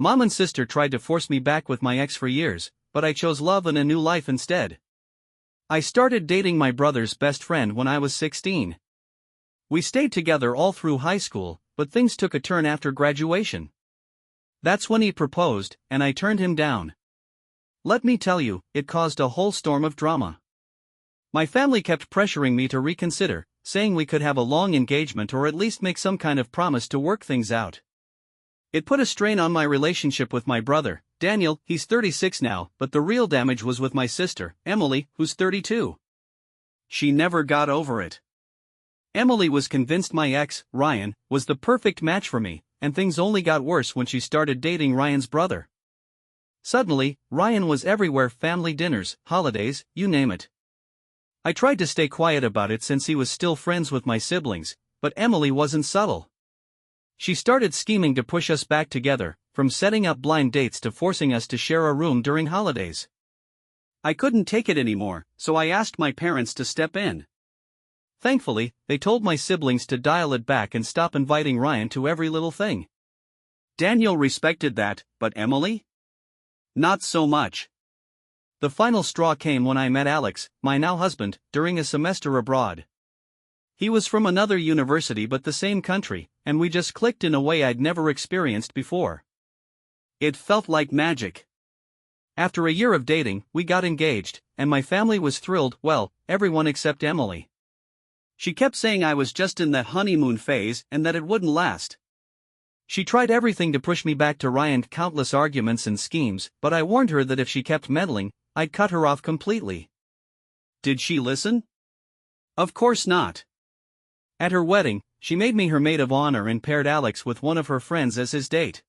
Mom and sister tried to force me back with my ex for years, but I chose love and a new life instead. I started dating my brother's best friend when I was 16. We stayed together all through high school, but things took a turn after graduation. That's when he proposed, and I turned him down. Let me tell you, it caused a whole storm of drama. My family kept pressuring me to reconsider, saying we could have a long engagement or at least make some kind of promise to work things out. It put a strain on my relationship with my brother, Daniel. He's 36 now, but the real damage was with my sister, Emily, who's 32. She never got over it. Emily was convinced my ex, Ryan, was the perfect match for me, and things only got worse when she started dating Ryan's brother. Suddenly, Ryan was everywhere: family dinners, holidays, you name it. I tried to stay quiet about it since he was still friends with my siblings, but Emily wasn't subtle. She started scheming to push us back together, from setting up blind dates to forcing us to share a room during holidays. I couldn't take it anymore, so I asked my parents to step in. Thankfully, they told my siblings to dial it back and stop inviting Ryan to every little thing. Daniel respected that, but Emily? Not so much. The final straw came when I met Alex, my now husband, during a semester abroad. He was from another university but the same country, and we just clicked in a way I'd never experienced before. It felt like magic. After a year of dating, we got engaged, and my family was thrilled. Well, everyone except Emily. She kept saying I was just in that honeymoon phase and that it wouldn't last. She tried everything to push me back to Ryan, countless arguments and schemes, but I warned her that if she kept meddling, I'd cut her off completely. Did she listen? Of course not. At her wedding, she made me her maid of honor and paired Alex with one of her friends as his date.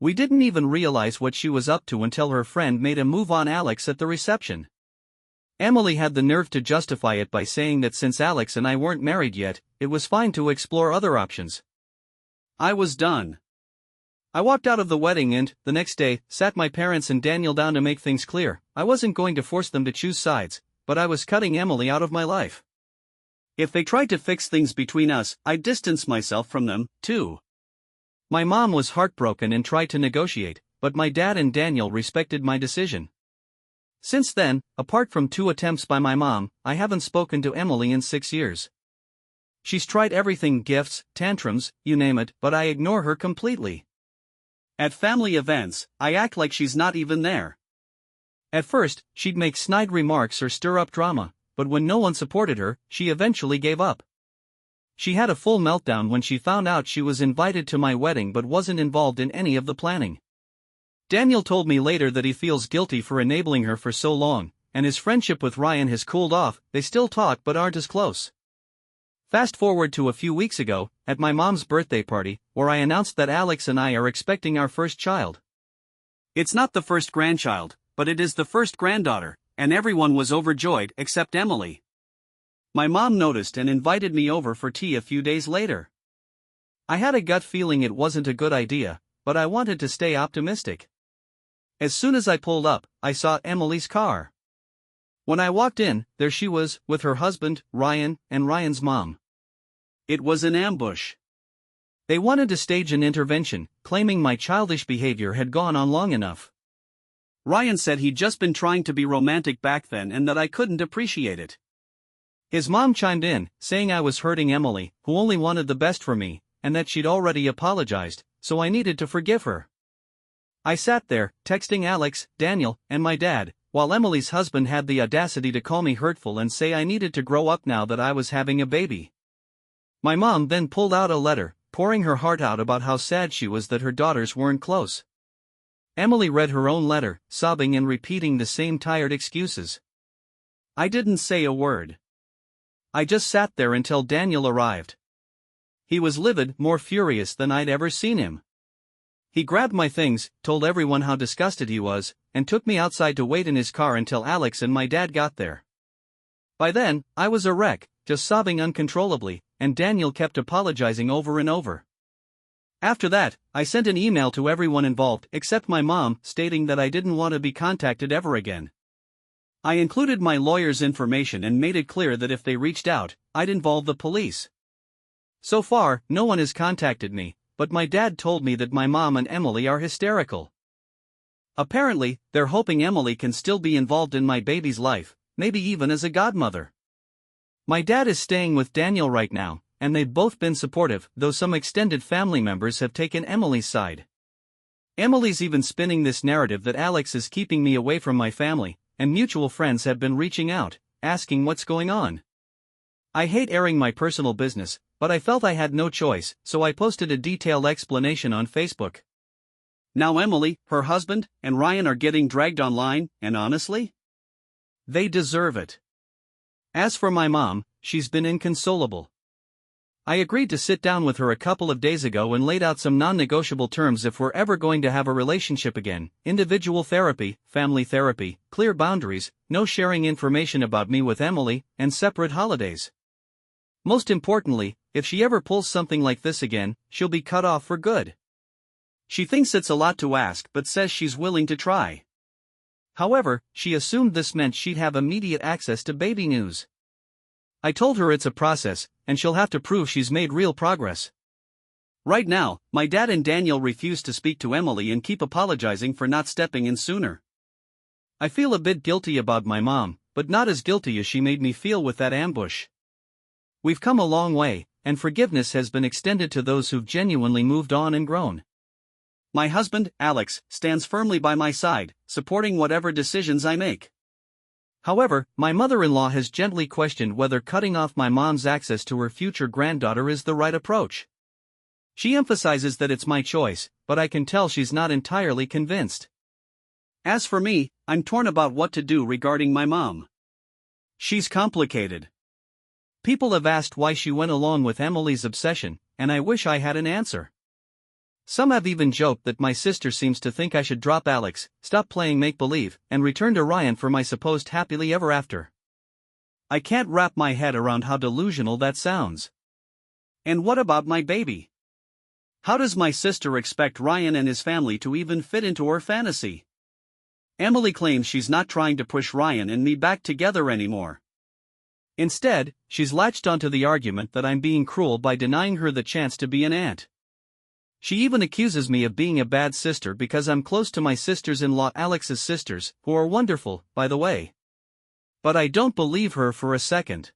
We didn't even realize what she was up to until her friend made a move on Alex at the reception. Emily had the nerve to justify it by saying that since Alex and I weren't married yet, it was fine to explore other options. I was done. I walked out of the wedding and, the next day, sat my parents and Daniel down to make things clear. I wasn't going to force them to choose sides, but I was cutting Emily out of my life. If they tried to fix things between us, I'd distance myself from them, too. My mom was heartbroken and tried to negotiate, but my dad and Daniel respected my decision. Since then, apart from 2 attempts by my mom, I haven't spoken to Emily in 6 years. She's tried everything: gifts, tantrums, you name it, but I ignore her completely. At family events, I act like she's not even there. At first, she'd make snide remarks or stir up drama, but when no one supported her, she eventually gave up. She had a full meltdown when she found out she was invited to my wedding but wasn't involved in any of the planning. Daniel told me later that he feels guilty for enabling her for so long, and his friendship with Ryan has cooled off. They still talk but aren't as close. Fast forward to a few weeks ago, at my mom's birthday party, where I announced that Alex and I are expecting our first child. It's not the first grandchild, but it is the first granddaughter, and everyone was overjoyed except Emily. My mom noticed and invited me over for tea a few days later. I had a gut feeling it wasn't a good idea, but I wanted to stay optimistic. As soon as I pulled up, I saw Emily's car. When I walked in, there she was, with her husband, Ryan, and Ryan's mom. It was an ambush. They wanted to stage an intervention, claiming my childish behavior had gone on long enough. Ryan said he'd just been trying to be romantic back then and that I couldn't appreciate it. His mom chimed in, saying I was hurting Emily, who only wanted the best for me, and that she'd already apologized, so I needed to forgive her. I sat there, texting Alex, Daniel, and my dad, while Emily's husband had the audacity to call me hurtful and say I needed to grow up now that I was having a baby. My mom then pulled out a letter, pouring her heart out about how sad she was that her daughters weren't close. Emily read her own letter, sobbing and repeating the same tired excuses. I didn't say a word. I just sat there until Daniel arrived. He was livid, more furious than I'd ever seen him. He grabbed my things, told everyone how disgusted he was, and took me outside to wait in his car until Alex and my dad got there. By then, I was a wreck, just sobbing uncontrollably, and Daniel kept apologizing over and over. After that, I sent an email to everyone involved except my mom, stating that I didn't want to be contacted ever again. I included my lawyer's information and made it clear that if they reached out, I'd involve the police. So far, no one has contacted me, but my dad told me that my mom and Emily are hysterical. Apparently, they're hoping Emily can still be involved in my baby's life, maybe even as a godmother. My dad is staying with Daniel right now, and they've both been supportive, though some extended family members have taken Emily's side. Emily's even spinning this narrative that Alex is keeping me away from my family, and mutual friends have been reaching out, asking what's going on. I hate airing my personal business, but I felt I had no choice, so I posted a detailed explanation on Facebook. Now Emily, her husband, and Ryan are getting dragged online, and honestly, they deserve it. As for my mom, she's been inconsolable. I agreed to sit down with her a couple of days ago and laid out some non-negotiable terms if we're ever going to have a relationship again: individual therapy, family therapy, clear boundaries, no sharing information about me with Emily, and separate holidays. Most importantly, if she ever pulls something like this again, she'll be cut off for good. She thinks it's a lot to ask but says she's willing to try. However, she assumed this meant she'd have immediate access to baby news. I told her it's a process, and she'll have to prove she's made real progress. Right now, my dad and Daniel refuse to speak to Emily and keep apologizing for not stepping in sooner. I feel a bit guilty about my mom, but not as guilty as she made me feel with that ambush. We've come a long way, and forgiveness has been extended to those who've genuinely moved on and grown. My husband, Alex, stands firmly by my side, supporting whatever decisions I make. However, my mother-in-law has gently questioned whether cutting off my mom's access to her future granddaughter is the right approach. She emphasizes that it's my choice, but I can tell she's not entirely convinced. As for me, I'm torn about what to do regarding my mom. She's complicated. People have asked why she went along with Emily's obsession, and I wish I had an answer. Some have even joked that my sister seems to think I should drop Alex, stop playing make-believe, and return to Ryan for my supposed happily ever after. I can't wrap my head around how delusional that sounds. And what about my baby? How does my sister expect Ryan and his family to even fit into her fantasy? Emily claims she's not trying to push Ryan and me back together anymore. Instead, she's latched onto the argument that I'm being cruel by denying her the chance to be an aunt. She even accuses me of being a bad sister because I'm close to my sisters-in-law, Alex's sisters, who are wonderful, by the way. But I don't believe her for a second.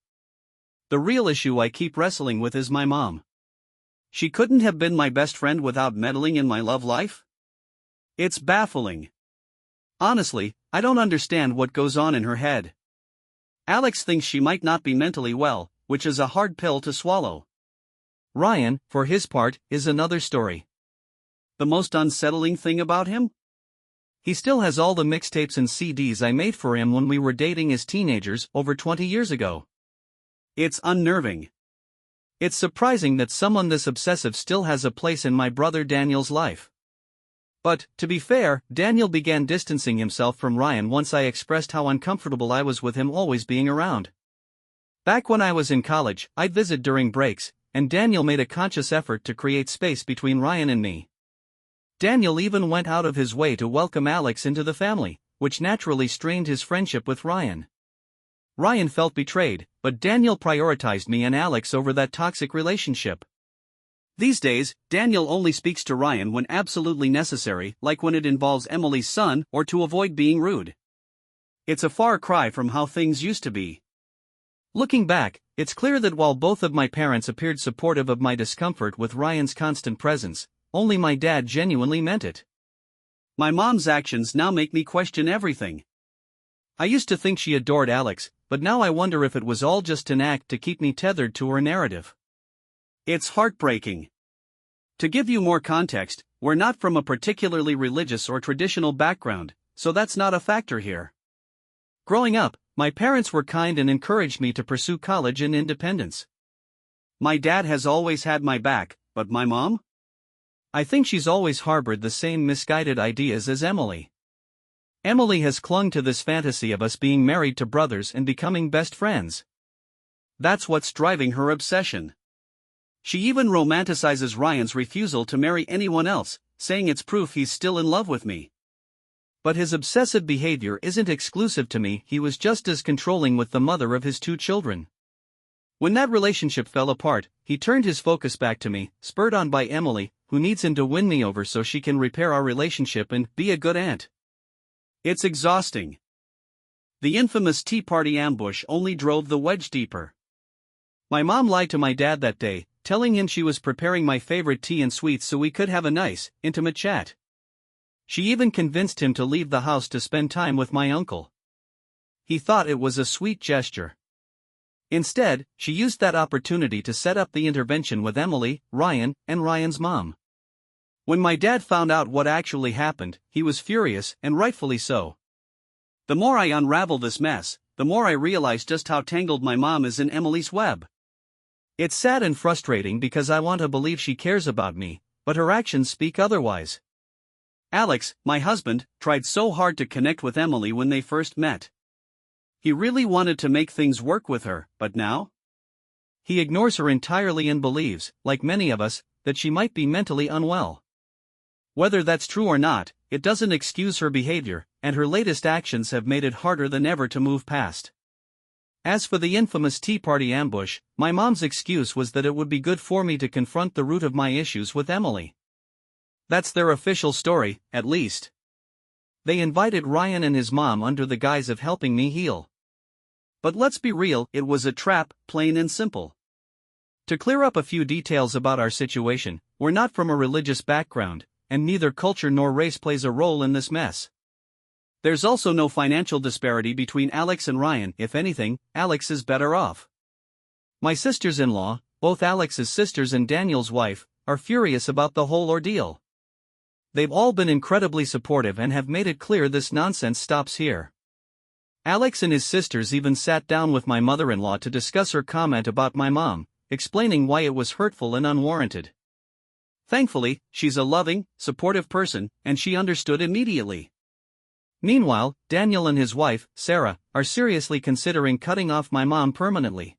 The real issue I keep wrestling with is my mom. She couldn't have been my best friend without meddling in my love life? It's baffling. Honestly, I don't understand what goes on in her head. Alex thinks she might not be mentally well, which is a hard pill to swallow. Ryan, for his part, is another story. The most unsettling thing about him? He still has all the mixtapes and CDs I made for him when we were dating as teenagers over 20 years ago. It's unnerving. It's surprising that someone this obsessive still has a place in my brother Daniel's life. But, to be fair, Daniel began distancing himself from Ryan once I expressed how uncomfortable I was with him always being around. Back when I was in college, I'd visit during breaks, and Daniel made a conscious effort to create space between Ryan and me. Daniel even went out of his way to welcome Alex into the family, which naturally strained his friendship with Ryan. Ryan felt betrayed, but Daniel prioritized me and Alex over that toxic relationship. These days, Daniel only speaks to Ryan when absolutely necessary, like when it involves Emily's son or to avoid being rude. It's a far cry from how things used to be. Looking back, it's clear that while both of my parents appeared supportive of my discomfort with Ryan's constant presence, only my dad genuinely meant it. My mom's actions now make me question everything. I used to think she adored Alex, but now I wonder if it was all just an act to keep me tethered to her narrative. It's heartbreaking. To give you more context, we're not from a particularly religious or traditional background, so that's not a factor here. Growing up, my parents were kind and encouraged me to pursue college and independence. My dad has always had my back, but my mom? I think she's always harbored the same misguided ideas as Emily. Emily has clung to this fantasy of us being married to brothers and becoming best friends. That's what's driving her obsession. She even romanticizes Ryan's refusal to marry anyone else, saying it's proof he's still in love with me. But his obsessive behavior isn't exclusive to me. He was just as controlling with the mother of his 2 children. When that relationship fell apart, he turned his focus back to me, spurred on by Emily, who needs him to win me over so she can repair our relationship and be a good aunt. It's exhausting. The infamous Tea Party ambush only drove the wedge deeper. My mom lied to my dad that day, telling him she was preparing my favorite tea and sweets so we could have a nice, intimate chat. She even convinced him to leave the house to spend time with my uncle. He thought it was a sweet gesture. Instead, she used that opportunity to set up the intervention with Emily, Ryan, and Ryan's mom. When my dad found out what actually happened, he was furious, and rightfully so. The more I unravel this mess, the more I realize just how tangled my mom is in Emily's web. It's sad and frustrating because I want to believe she cares about me, but her actions speak otherwise. Alex, my husband, tried so hard to connect with Emily when they first met. He really wanted to make things work with her, but now? He ignores her entirely and believes, like many of us, that she might be mentally unwell. Whether that's true or not, it doesn't excuse her behavior, and her latest actions have made it harder than ever to move past. As for the infamous Tea Party ambush, my mom's excuse was that it would be good for me to confront the root of my issues with Emily. That's their official story, at least. They invited Ryan and his mom under the guise of helping me heal. But let's be real, it was a trap, plain and simple. To clear up a few details about our situation, we're not from a religious background, and neither culture nor race plays a role in this mess. There's also no financial disparity between Alex and Ryan. If anything, Alex is better off. My sisters-in-law, both Alex's sisters and Daniel's wife, are furious about the whole ordeal. They've all been incredibly supportive and have made it clear this nonsense stops here. Alex and his sisters even sat down with my mother-in-law to discuss her comment about my mom, explaining why it was hurtful and unwarranted. Thankfully, she's a loving, supportive person, and she understood immediately. Meanwhile, Daniel and his wife, Sarah, are seriously considering cutting off my mom permanently.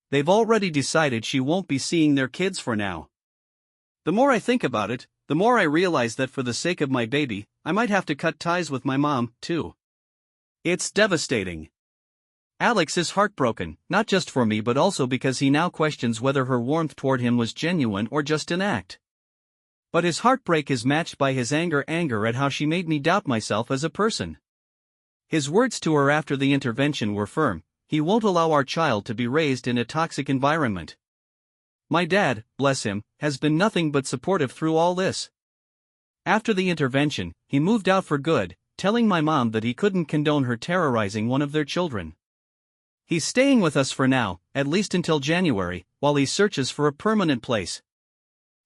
They've already decided she won't be seeing their kids for now. The more I think about it, the more I realize that for the sake of my baby, I might have to cut ties with my mom, too. It's devastating. Alex is heartbroken, not just for me but also because he now questions whether her warmth toward him was genuine or just an act. But his heartbreak is matched by his anger at how she made me doubt myself as a person. His words to her after the intervention were firm: he won't allow our child to be raised in a toxic environment. My dad, bless him, has been nothing but supportive through all this. After the intervention, he moved out for good, telling my mom that he couldn't condone her terrorizing one of their children. He's staying with us for now, at least until January, while he searches for a permanent place.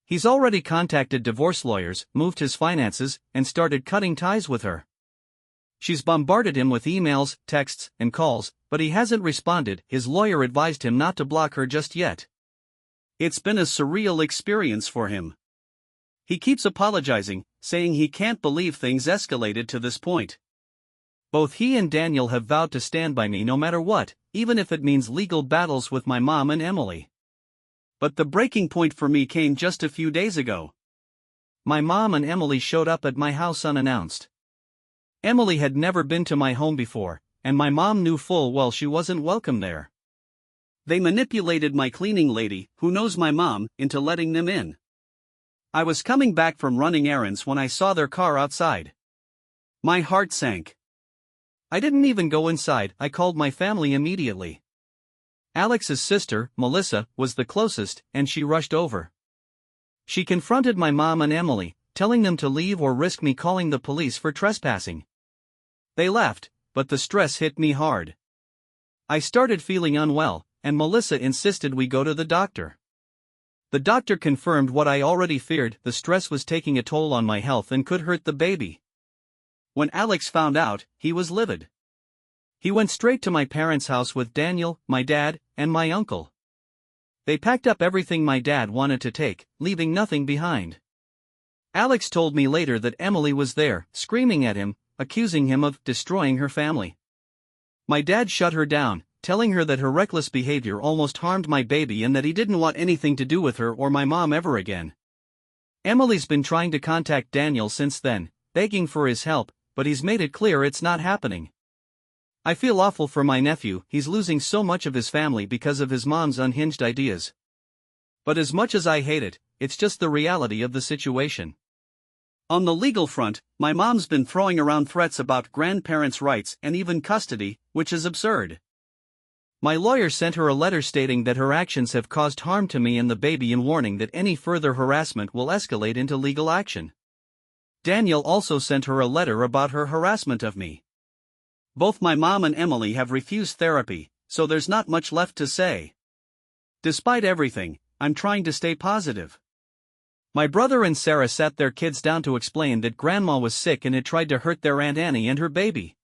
He's already contacted divorce lawyers, moved his finances, and started cutting ties with her. She's bombarded him with emails, texts, and calls, but he hasn't responded. His lawyer advised him not to block her just yet. It's been a surreal experience for him. He keeps apologizing, saying he can't believe things escalated to this point. Both he and Daniel have vowed to stand by me no matter what, even if it means legal battles with my mom and Emily. But the breaking point for me came just a few days ago. My mom and Emily showed up at my house unannounced. Emily had never been to my home before, and my mom knew full well she wasn't welcome there. They manipulated my cleaning lady, who knows my mom, into letting them in. I was coming back from running errands when I saw their car outside. My heart sank. I didn't even go inside. I called my family immediately. Alex's sister, Melissa, was the closest, and she rushed over. She confronted my mom and Emily, telling them to leave or risk me calling the police for trespassing. They left, but the stress hit me hard. I started feeling unwell, and Melissa insisted we go to the doctor. The doctor confirmed what I already feared: the stress was taking a toll on my health and could hurt the baby. When Alex found out, he was livid. He went straight to my parents' house with Daniel, my dad, and my uncle. They packed up everything my dad wanted to take, leaving nothing behind. Alex told me later that Emily was there, screaming at him, accusing him of destroying her family. My dad shut her down, telling her that her reckless behavior almost harmed my baby and that he didn't want anything to do with her or my mom ever again. Emily's been trying to contact Daniel since then, begging for his help, but he's made it clear it's not happening. I feel awful for my nephew. He's losing so much of his family because of his mom's unhinged ideas. But as much as I hate it, it's just the reality of the situation. On the legal front, my mom's been throwing around threats about grandparents' rights and even custody, which is absurd. My lawyer sent her a letter stating that her actions have caused harm to me and the baby and warning that any further harassment will escalate into legal action. Daniel also sent her a letter about her harassment of me. Both my mom and Emily have refused therapy, so there's not much left to say. Despite everything, I'm trying to stay positive. My brother and Sarah sat their kids down to explain that Grandma was sick and had tried to hurt their Aunt Annie and her baby.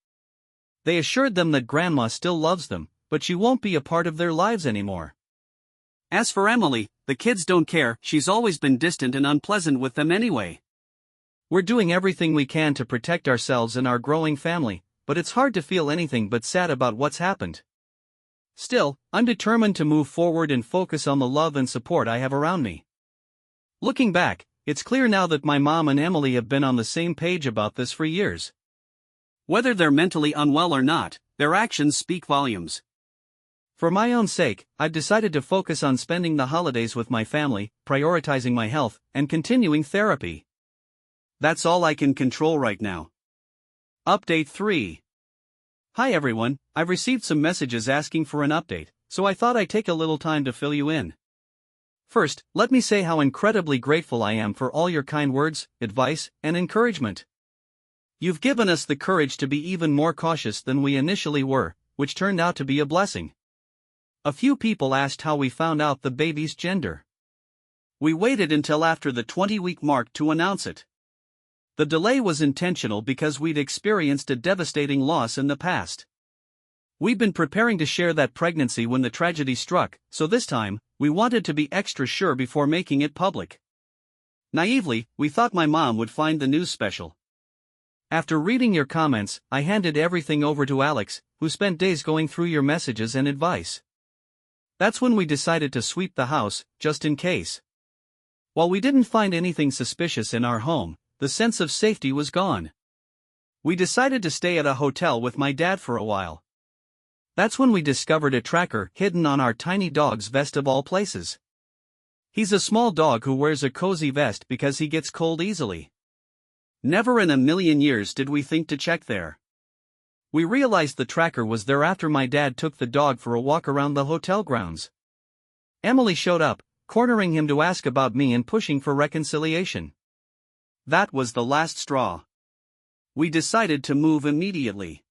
They assured them that Grandma still loves them, but she won't be a part of their lives anymore. As for Emily, the kids don't care, she's always been distant and unpleasant with them anyway. We're doing everything we can to protect ourselves and our growing family, but it's hard to feel anything but sad about what's happened. Still, I'm determined to move forward and focus on the love and support I have around me. Looking back, it's clear now that my mom and Emily have been on the same page about this for years. Whether they're mentally unwell or not, their actions speak volumes. For my own sake, I've decided to focus on spending the holidays with my family, prioritizing my health, and continuing therapy. That's all I can control right now. Update 3. Hi everyone, I've received some messages asking for an update, so I thought I'd take a little time to fill you in. First, let me say how incredibly grateful I am for all your kind words, advice, and encouragement. You've given us the courage to be even more cautious than we initially were, which turned out to be a blessing. A few people asked how we found out the baby's gender. We waited until after the 20-week mark to announce it. The delay was intentional because we'd experienced a devastating loss in the past. We'd been preparing to share that pregnancy when the tragedy struck, so this time, we wanted to be extra sure before making it public. Naively, we thought my mom would find the news special. After reading your comments, I handed everything over to Alex, who spent days going through your messages and advice. That's when we decided to sweep the house, just in case. While we didn't find anything suspicious in our home, the sense of safety was gone. We decided to stay at a hotel with my dad for a while. That's when we discovered a tracker hidden on our tiny dog's vest of all places. He's a small dog who wears a cozy vest because he gets cold easily. Never in a million years did we think to check there. We realized the tracker was there after my dad took the dog for a walk around the hotel grounds. Emily showed up, cornering him to ask about me and pushing for reconciliation. That was the last straw. We decided to move immediately.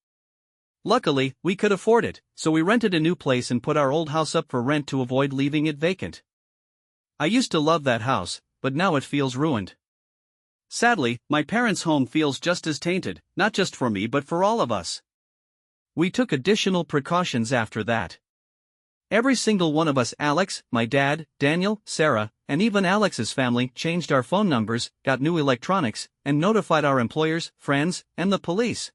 Luckily, we could afford it, so we rented a new place and put our old house up for rent to avoid leaving it vacant. I used to love that house, but now it feels ruined. Sadly, my parents' home feels just as tainted, not just for me but for all of us. We took additional precautions after that. Every single one of us, Alex, my dad, Daniel, Sarah, and even Alex's family, changed our phone numbers, got new electronics, and notified our employers, friends, and the police.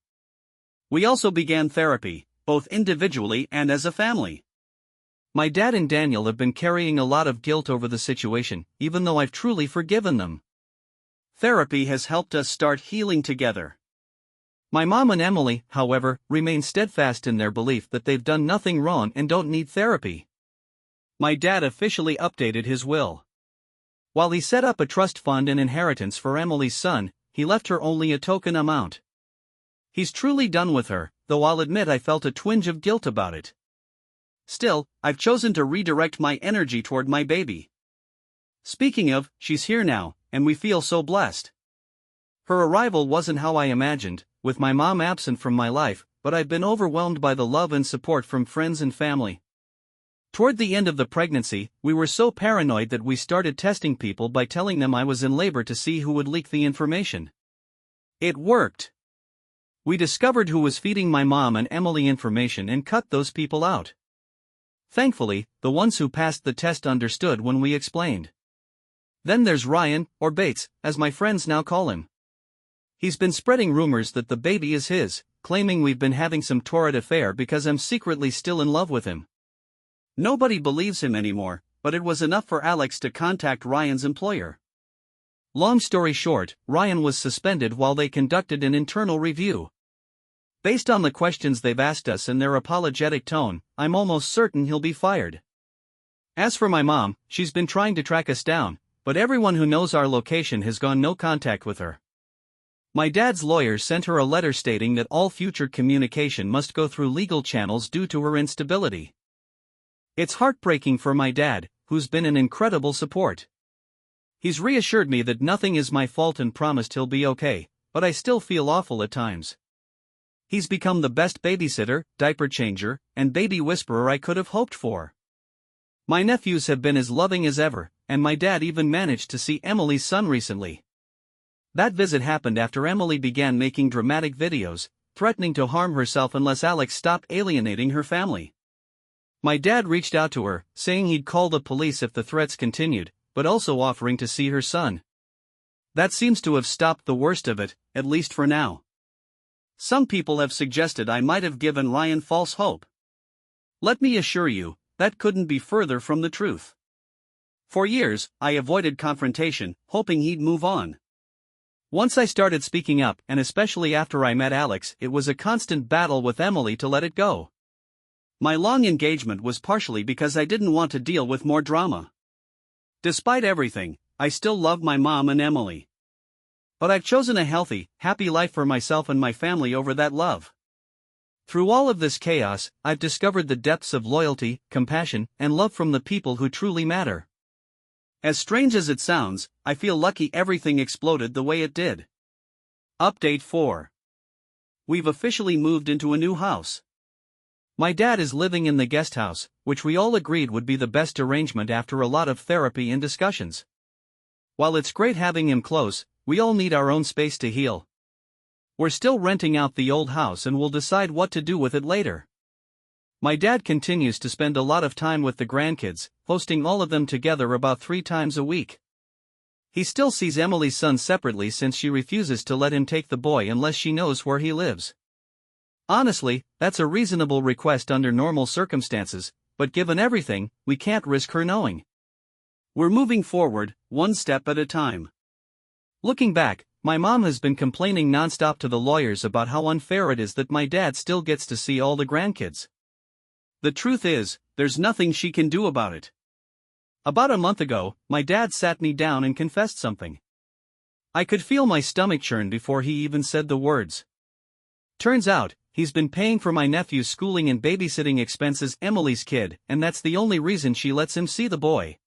We also began therapy, both individually and as a family. My dad and Daniel have been carrying a lot of guilt over the situation, even though I've truly forgiven them. Therapy has helped us start healing together. My mom and Emily, however, remain steadfast in their belief that they've done nothing wrong and don't need therapy. My dad officially updated his will. While he set up a trust fund and inheritance for Emily's son, he left her only a token amount. He's truly done with her, though I'll admit I felt a twinge of guilt about it. Still, I've chosen to redirect my energy toward my baby. Speaking of, she's here now, and we feel so blessed. Her arrival wasn't how I imagined, with my mom absent from my life, but I've been overwhelmed by the love and support from friends and family. Toward the end of the pregnancy, we were so paranoid that we started testing people by telling them I was in labor to see who would leak the information. It worked. We discovered who was feeding my mom and Emily information and cut those people out. Thankfully, the ones who passed the test understood when we explained. Then there's Ryan, or Bates, as my friends now call him. He's been spreading rumors that the baby is his, claiming we've been having some torrid affair because I'm secretly still in love with him. Nobody believes him anymore, but it was enough for Alex to contact Ryan's employer. Long story short, Ryan was suspended while they conducted an internal review. Based on the questions they've asked us and their apologetic tone, I'm almost certain he'll be fired. As for my mom, she's been trying to track us down, but everyone who knows our location has gone no contact with her. My dad's lawyer sent her a letter stating that all future communication must go through legal channels due to her instability. It's heartbreaking for my dad, who's been an incredible support. He's reassured me that nothing is my fault and promised he'll be okay, but I still feel awful at times. He's become the best babysitter, diaper changer, and baby whisperer I could have hoped for. My nephews have been as loving as ever, and my dad even managed to see Emily's son recently. That visit happened after Emily began making dramatic videos, threatening to harm herself unless Alex stopped alienating her family. My dad reached out to her, saying he'd call the police if the threats continued, but also offering to see her son. That seems to have stopped the worst of it, at least for now. Some people have suggested I might have given Ryan false hope. Let me assure you, that couldn't be further from the truth. For years, I avoided confrontation, hoping he'd move on. Once I started speaking up, and especially after I met Alex, it was a constant battle with Emily to let it go. My long engagement was partially because I didn't want to deal with more drama. Despite everything, I still love my mom and Emily. But I've chosen a healthy, happy life for myself and my family over that love. Through all of this chaos, I've discovered the depths of loyalty, compassion, and love from the people who truly matter. As strange as it sounds, I feel lucky everything exploded the way it did. Update 4. We've officially moved into a new house. My dad is living in the guest house, which we all agreed would be the best arrangement after a lot of therapy and discussions. While it's great having him close, we all need our own space to heal. We're still renting out the old house and we'll decide what to do with it later. My dad continues to spend a lot of time with the grandkids, hosting all of them together about 3 times a week. He still sees Emily's son separately since she refuses to let him take the boy unless she knows where he lives. Honestly, that's a reasonable request under normal circumstances, but given everything, we can't risk her knowing. We're moving forward, one step at a time. Looking back, my mom has been complaining nonstop to the lawyers about how unfair it is that my dad still gets to see all the grandkids. The truth is, there's nothing she can do about it. About a month ago, my dad sat me down and confessed something. I could feel my stomach churn before he even said the words. Turns out, he's been paying for my nephew's schooling and babysitting expenses, Emily's kid, and that's the only reason she lets him see the boy.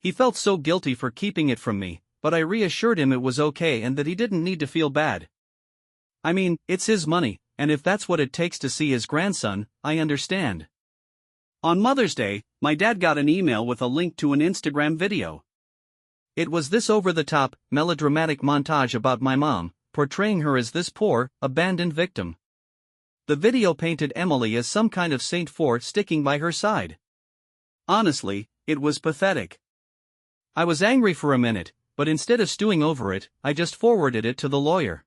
He felt so guilty for keeping it from me, but I reassured him it was okay and that he didn't need to feel bad. I mean, it's his money, and if that's what it takes to see his grandson, I understand. On Mother's Day, my dad got an email with a link to an Instagram video. It was this over-the-top, melodramatic montage about my mom, portraying her as this poor, abandoned victim. The video painted Emily as some kind of saint for sticking by her side. Honestly, it was pathetic. I was angry for a minute, but instead of stewing over it, I just forwarded it to the lawyer.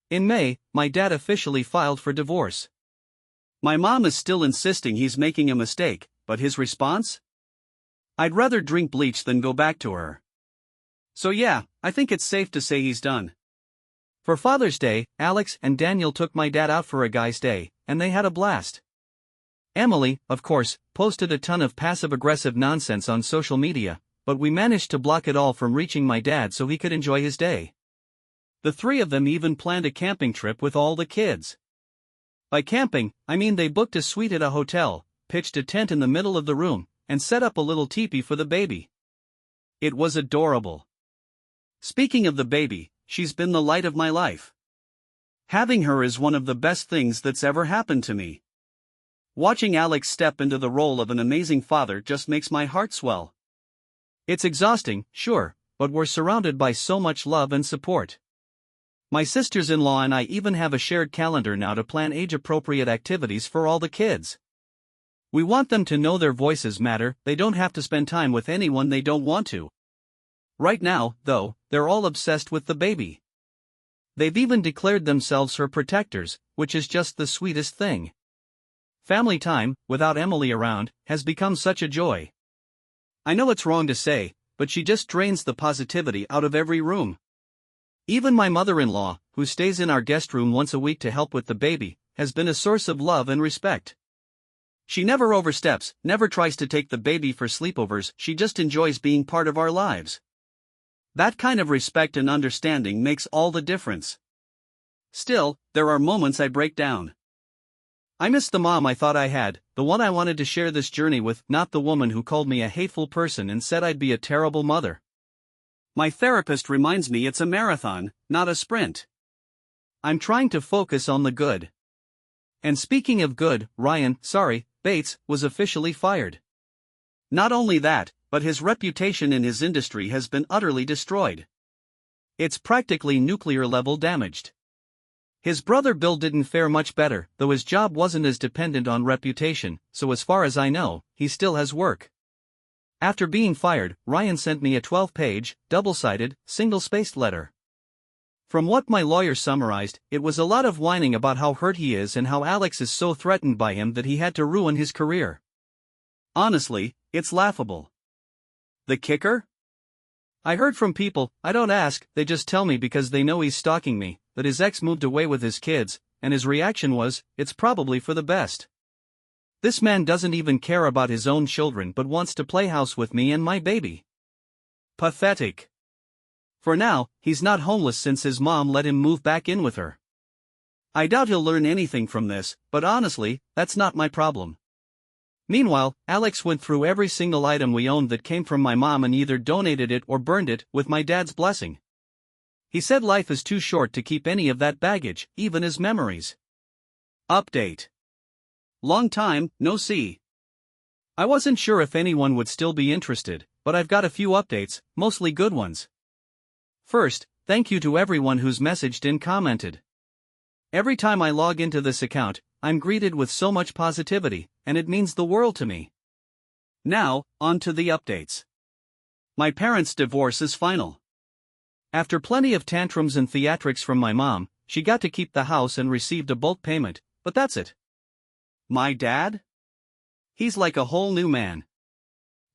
In May, my dad officially filed for divorce. My mom is still insisting he's making a mistake, but his response? I'd rather drink bleach than go back to her. So yeah, I think it's safe to say he's done. For Father's Day, Alex and Daniel took my dad out for a guy's day, and they had a blast. Emily, of course, posted a ton of passive-aggressive nonsense on social media, but we managed to block it all from reaching my dad so he could enjoy his day. The 3 of them even planned a camping trip with all the kids. By camping, I mean they booked a suite at a hotel, pitched a tent in the middle of the room, and set up a little teepee for the baby. It was adorable. Speaking of the baby, she's been the light of my life. Having her is one of the best things that's ever happened to me. Watching Alex step into the role of an amazing father just makes my heart swell. It's exhausting, sure, but we're surrounded by so much love and support. My sisters-in-law and I even have a shared calendar now to plan age-appropriate activities for all the kids. We want them to know their voices matter, they don't have to spend time with anyone they don't want to. Right now, though, they're all obsessed with the baby. They've even declared themselves her protectors, which is just the sweetest thing. Family time, without Emily around, has become such a joy. I know it's wrong to say, but she just drains the positivity out of every room. Even my mother-in-law, who stays in our guest room once a week to help with the baby, has been a source of love and respect. She never oversteps, never tries to take the baby for sleepovers, she just enjoys being part of our lives. That kind of respect and understanding makes all the difference. Still, there are moments I break down. I miss the mom I thought I had, the one I wanted to share this journey with, not the woman who called me a hateful person and said I'd be a terrible mother. My therapist reminds me it's a marathon, not a sprint. I'm trying to focus on the good. And speaking of good, Bates, was officially fired. Not only that, but his reputation in his industry has been utterly destroyed. It's practically nuclear-level damaged. His brother Bill didn't fare much better, though his job wasn't as dependent on reputation, so as far as I know, he still has work. After being fired, Ryan sent me a 12-page, double-sided, single-spaced letter. From what my lawyer summarized, it was a lot of whining about how hurt he is and how Alex is so threatened by him that he had to ruin his career. Honestly, it's laughable. The kicker? I heard from people, I don't ask, they just tell me because they know he's stalking me, that his ex moved away with his kids, and his reaction was, it's probably for the best. This man doesn't even care about his own children but wants to play house with me and my baby. Pathetic. For now, he's not homeless since his mom let him move back in with her. I doubt he'll learn anything from this, but honestly, that's not my problem. Meanwhile, Alex went through every single item we owned that came from my mom and either donated it or burned it, with my dad's blessing. He said life is too short to keep any of that baggage, even his memories. Update. Long time, no see. I wasn't sure if anyone would still be interested, but I've got a few updates, mostly good ones. First, thank you to everyone who's messaged and commented. Every time I log into this account, I'm greeted with so much positivity, and it means the world to me. Now, on to the updates. My parents' divorce is final. After plenty of tantrums and theatrics from my mom, she got to keep the house and received a bulk payment, but that's it. My dad? He's like a whole new man.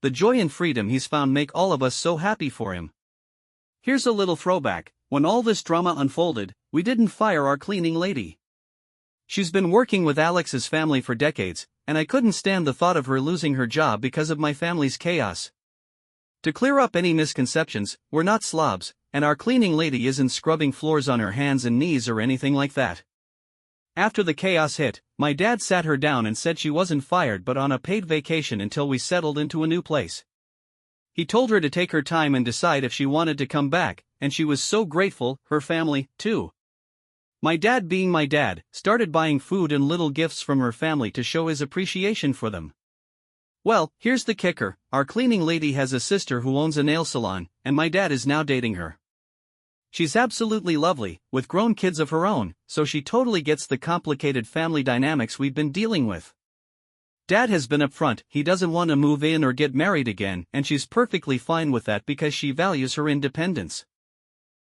The joy and freedom he's found make all of us so happy for him. Here's a little throwback. When all this drama unfolded, we didn't fire our cleaning lady. She's been working with Alex's family for decades, and I couldn't stand the thought of her losing her job because of my family's chaos. To clear up any misconceptions, we're not slobs, and our cleaning lady isn't scrubbing floors on her hands and knees or anything like that. After the chaos hit, my dad sat her down and said she wasn't fired but on a paid vacation until we settled into a new place. He told her to take her time and decide if she wanted to come back, and she was so grateful, her family, too. My dad, being my dad, started buying food and little gifts from her family to show his appreciation for them. Well, here's the kicker, our cleaning lady has a sister who owns a nail salon, and my dad is now dating her. She's absolutely lovely, with grown kids of her own, so she totally gets the complicated family dynamics we've been dealing with. Dad has been upfront, he doesn't want to move in or get married again, and she's perfectly fine with that because she values her independence.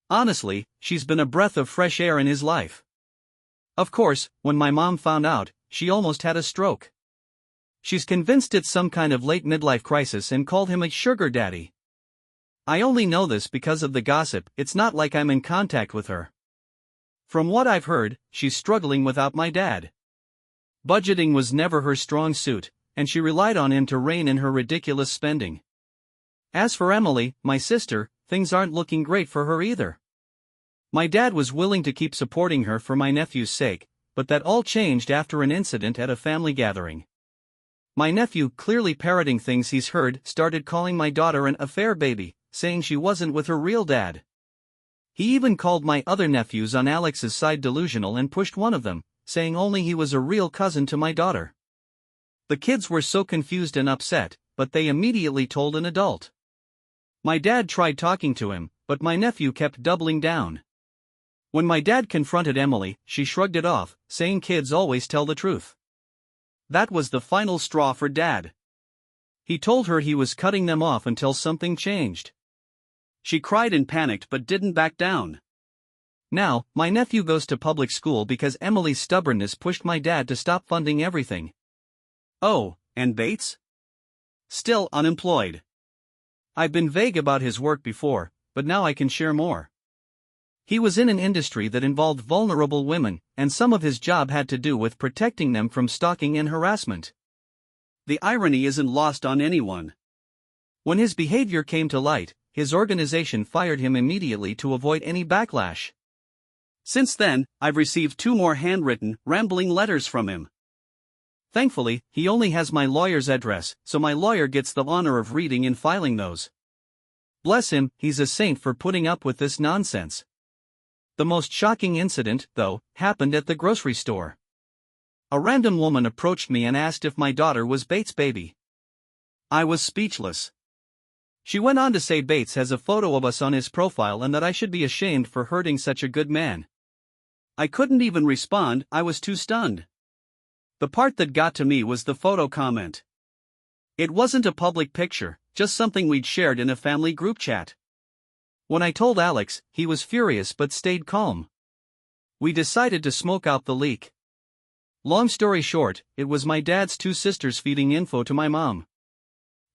Honestly, she's been a breath of fresh air in his life. Of course, when my mom found out, she almost had a stroke. She's convinced it's some kind of late midlife crisis and called him a sugar daddy. I only know this because of the gossip, it's not like I'm in contact with her. From what I've heard, she's struggling without my dad. Budgeting was never her strong suit, and she relied on him to rein in her ridiculous spending. As for Emily, my sister, things aren't looking great for her either. My dad was willing to keep supporting her for my nephew's sake, but that all changed after an incident at a family gathering. My nephew, clearly parroting things he's heard, started calling my daughter an affair baby, saying she wasn't with her real dad. He even called my other nephews on Alex's side delusional and pushed one of them, saying only he was a real cousin to my daughter. The kids were so confused and upset, but they immediately told an adult. My dad tried talking to him, but my nephew kept doubling down. When my dad confronted Emily, she shrugged it off, saying kids always tell the truth. That was the final straw for Dad. He told her he was cutting them off until something changed. She cried and panicked but didn't back down. Now, my nephew goes to public school because Emily's stubbornness pushed my dad to stop funding everything. Oh, and Bates? Still unemployed. I've been vague about his work before, but now I can share more. He was in an industry that involved vulnerable women, and some of his job had to do with protecting them from stalking and harassment. the irony isn't lost on anyone. When his behavior came to light, his organization fired him immediately to avoid any backlash. Since then, I've received 2 more handwritten, rambling letters from him. Thankfully, he only has my lawyer's address, so my lawyer gets the honor of reading and filing those. Bless him, he's a saint for putting up with this nonsense. The most shocking incident, though, happened at the grocery store. A random woman approached me and asked if my daughter was Bates' baby. I was speechless. She went on to say Bates has a photo of us on his profile and that I should be ashamed for hurting such a good man. I couldn't even respond, I was too stunned. The part that got to me was the photo comment. It wasn't a public picture, just something we'd shared in a family group chat. When I told Alex, he was furious but stayed calm. We decided to smoke out the leak. Long story short, it was my dad's 2 sisters feeding info to my mom.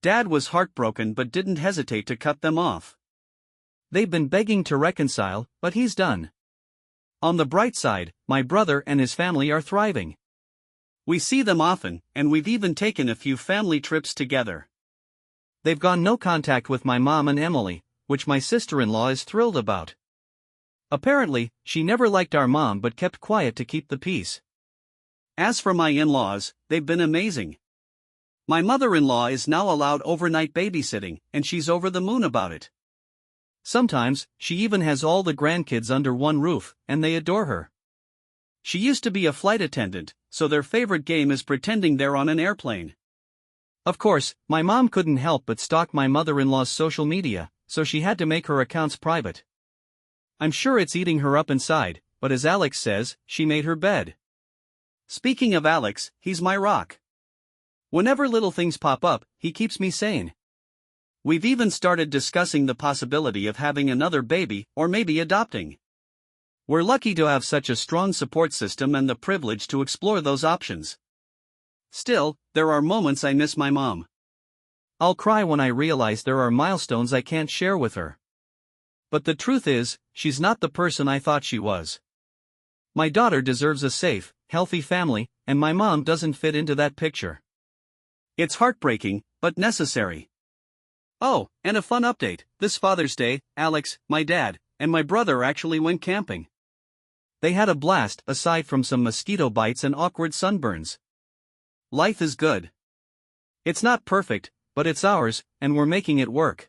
Dad was heartbroken but didn't hesitate to cut them off. They've been begging to reconcile, but he's done. On the bright side, my brother and his family are thriving. We see them often, and we've even taken a few family trips together. They've gone no contact with my mom and Emily, which my sister-in-law is thrilled about. Apparently, she never liked our mom but kept quiet to keep the peace. As for my in-laws, they've been amazing. My mother-in-law is now allowed overnight babysitting, and she's over the moon about it. Sometimes, she even has all the grandkids under one roof, and they adore her. She used to be a flight attendant, so their favorite game is pretending they're on an airplane. Of course, my mom couldn't help but stalk my mother-in-law's social media, so she had to make her accounts private. I'm sure it's eating her up inside, but as Alex says, she made her bed. Speaking of Alex, he's my rock. Whenever little things pop up, he keeps me sane. We've even started discussing the possibility of having another baby, or maybe adopting. We're lucky to have such a strong support system and the privilege to explore those options. Still, there are moments I miss my mom. I'll cry when I realize there are milestones I can't share with her. But the truth is, she's not the person I thought she was. My daughter deserves a safe, healthy family, and my mom doesn't fit into that picture. It's heartbreaking, but necessary. Oh, and a fun update, this Father's Day, Alex, my dad, and my brother actually went camping. They had a blast, aside from some mosquito bites and awkward sunburns. Life is good. It's not perfect, but it's ours, and we're making it work.